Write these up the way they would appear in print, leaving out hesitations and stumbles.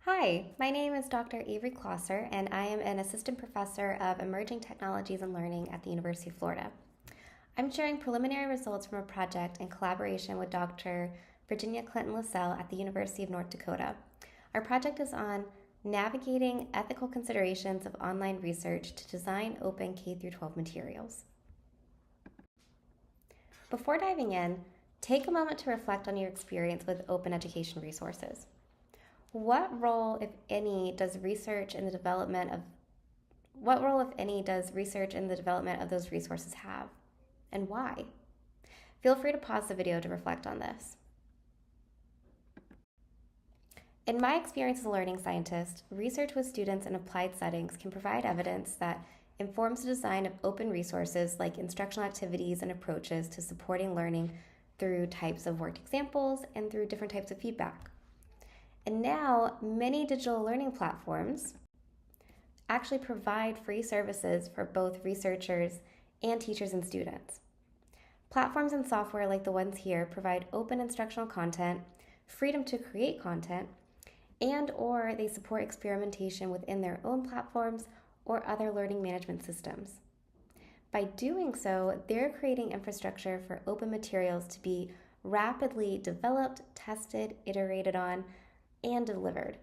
Hi, my name is Dr. Avery Closser, and I am an assistant professor of emerging technologies and learning at the University of Florida. I'm sharing preliminary results from a project in collaboration with Dr. Virginia Clinton-Lisell at the University of North Dakota. Our project is on navigating ethical considerations of online research to design open K-12 materials. Before diving in, take a moment to reflect on your experience with open education resources. What role, if any, does research in the development of those resources have, and why? Feel free to pause the video to reflect on this. In my experience as a learning scientist, research with students in applied settings can provide evidence that informs the design of open resources like instructional activities and approaches to supporting learning through types of worked examples and through different types of feedback. And now, many digital learning platforms actually provide free services for both researchers and teachers and students. Platforms and software like the ones here provide open instructional content, freedom to create content, and/or they support experimentation within their own platforms or other learning management systems. By doing so, they're creating infrastructure for open materials to be rapidly developed, tested, iterated on, and delivered.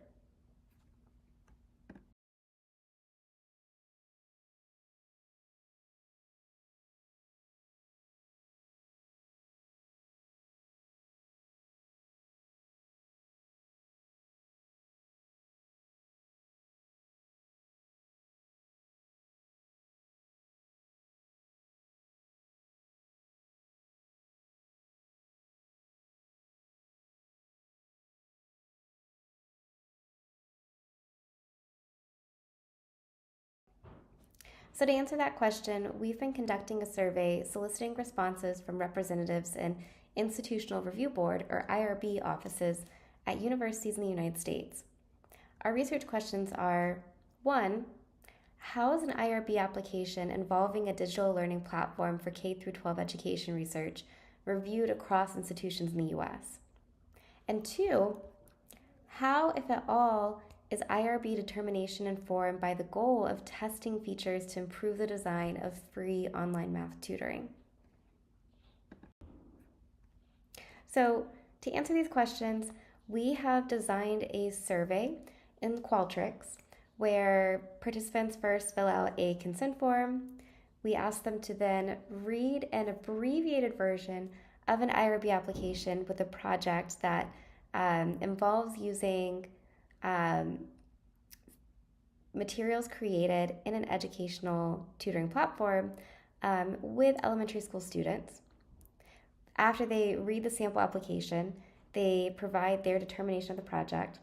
So to answer that question, we've been conducting a survey soliciting responses from representatives in Institutional Review Board, or IRB, offices at universities in the United States. Our research questions are: 1. How is an IRB application involving a digital learning platform for K-12 education research reviewed across institutions in the U.S.? And 2, how, if at all, is IRB determination informed by the goal of testing features to improve the design of free online math tutoring? So, to answer these questions, we have designed a survey in Qualtrics where participants first fill out a consent form. We ask them to then read an abbreviated version of an IRB application with a project that involves using materials created in an educational tutoring platform with elementary school students. After they read the sample application, they provide their determination of the project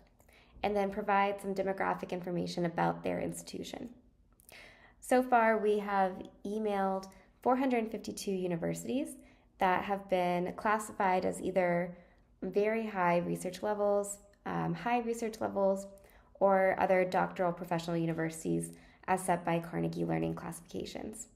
and then provide some demographic information about their institution. So far, we have emailed 452 universities that have been classified as either very high research levels, or other doctoral professional universities as set by Carnegie Learning classifications.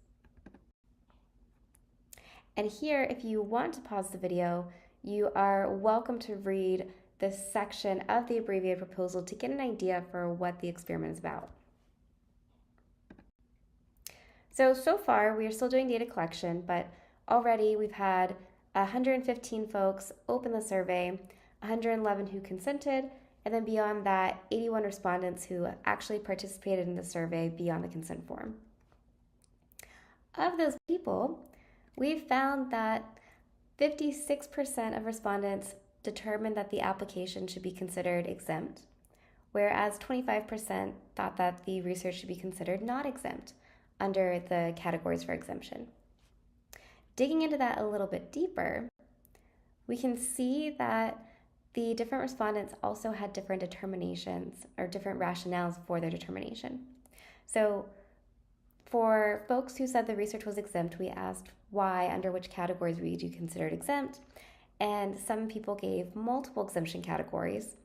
And here, if you want to pause the video, you are welcome to read this section of the abbreviated proposal to get an idea for what the experiment is about. So far, we are still doing data collection, but already we've had 115 folks open the survey, 111 who consented, and then beyond that, 81 respondents who actually participated in the survey beyond the consent form. Of those people, we've found that 56% of respondents determined that the application should be considered exempt, whereas 25% thought that the research should be considered not exempt under the categories for exemption. Digging into that a little bit deeper, we can see that the different respondents also had different determinations or different rationales for their determination. So for folks who said the research was exempt, we asked why, under which categories would you consider it exempt, and some people gave multiple exemption categories.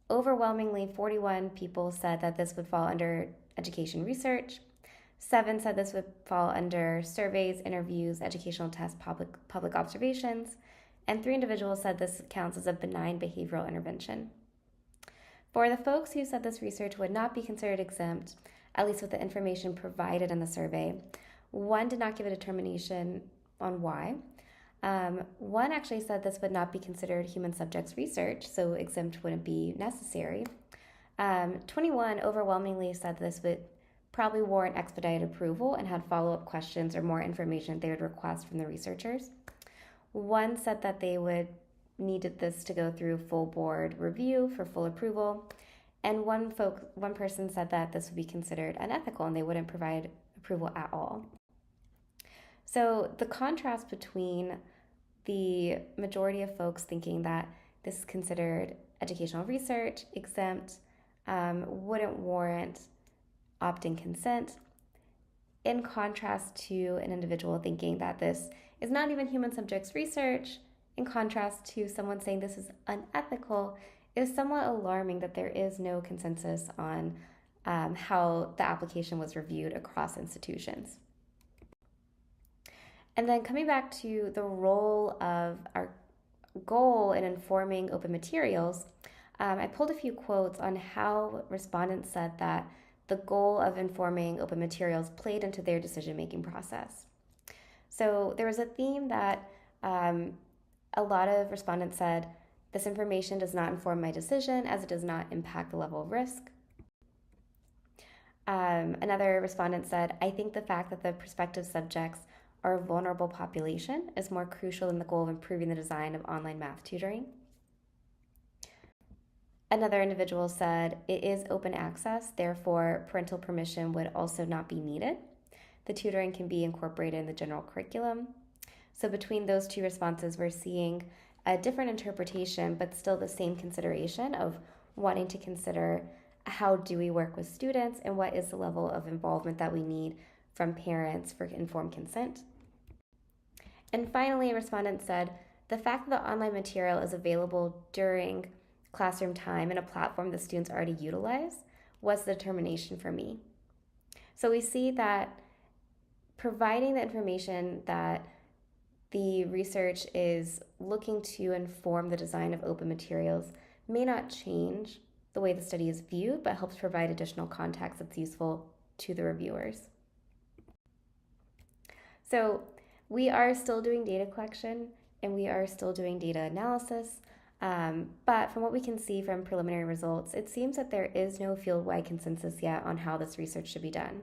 Overwhelmingly, 41 people said that this would fall under education research, 7 said this would fall under surveys, interviews, educational tests, public observations, and 3 individuals said this counts as a benign behavioral intervention. For the folks who said this research would not be considered exempt, at least with the information provided in the survey, one did not give a determination on why. One actually said this would not be considered human subjects research, so exempt wouldn't be necessary. 21 overwhelmingly said this would probably warrant expedited approval and had follow-up questions or more information they would request from the researchers. One said that they would needed this to go through full board review for full approval, and one person said that this would be considered unethical and they wouldn't provide approval at all. So the contrast between the majority of folks thinking that this is considered educational research, exempt, wouldn't warrant opt-in consent, in contrast to an individual thinking that this is not even human subjects research, in contrast to someone saying this is unethical, is somewhat alarming that there is no consensus on how the application was reviewed across institutions. And then coming back to the role of our goal in informing open materials, I pulled a few quotes on how respondents said that the goal of informing open materials played into their decision-making process. So there was a theme that a lot of respondents said, this information does not inform my decision as it does not impact the level of risk. Another respondent said, I think the fact that the prospective subjects are a vulnerable population is more crucial than the goal of improving the design of online math tutoring. Another individual said, it is open access, therefore parental permission would also not be needed. The tutoring can be incorporated in the general curriculum. So between those two responses, we're seeing a different interpretation, but still the same consideration of wanting to consider how do we work with students and what is the level of involvement that we need from parents for informed consent. And finally, a respondent said, the fact that the online material is available during classroom time in a platform that students already utilize was the determination for me. So we see that providing the information that the research is looking to inform the design of open materials may not change the way the study is viewed, but helps provide additional context that's useful to the reviewers. So we are still doing data collection and we are still doing data analysis, but from what we can see from preliminary results, it seems that there is no field-wide consensus yet on how this research should be done.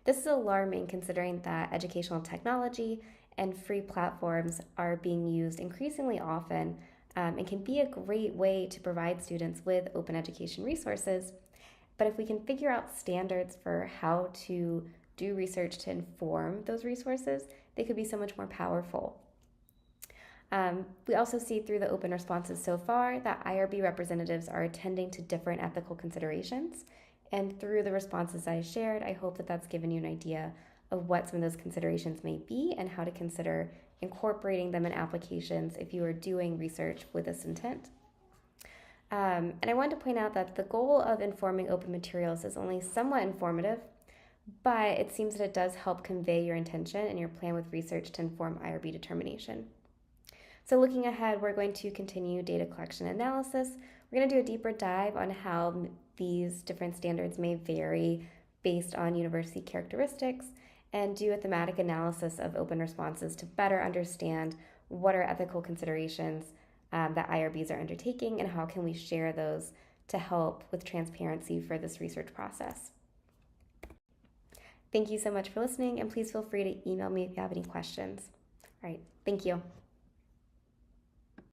This is alarming considering that educational technology and free platforms are being used increasingly often and can be a great way to provide students with open education resources. But if we can figure out standards for how to do research to inform those resources, they could be so much more powerful. We also see through the open responses so far that IRB representatives are attending to different ethical considerations. And through the responses I shared, I hope that that's given you an idea of what some of those considerations may be and how to consider incorporating them in applications if you are doing research with this intent. And I wanted to point out that the goal of informing open materials is only somewhat informative, but it seems that it does help convey your intention and your plan with research to inform IRB determination. So looking ahead, we're going to continue data collection analysis. We're going to do a deeper dive on how these different standards may vary based on university characteristics and do a thematic analysis of open responses to better understand what are ethical considerations that IRBs are undertaking and how can we share those to help with transparency for this research process. Thank you so much for listening, and please feel free to email me if you have any questions. All right, thank you.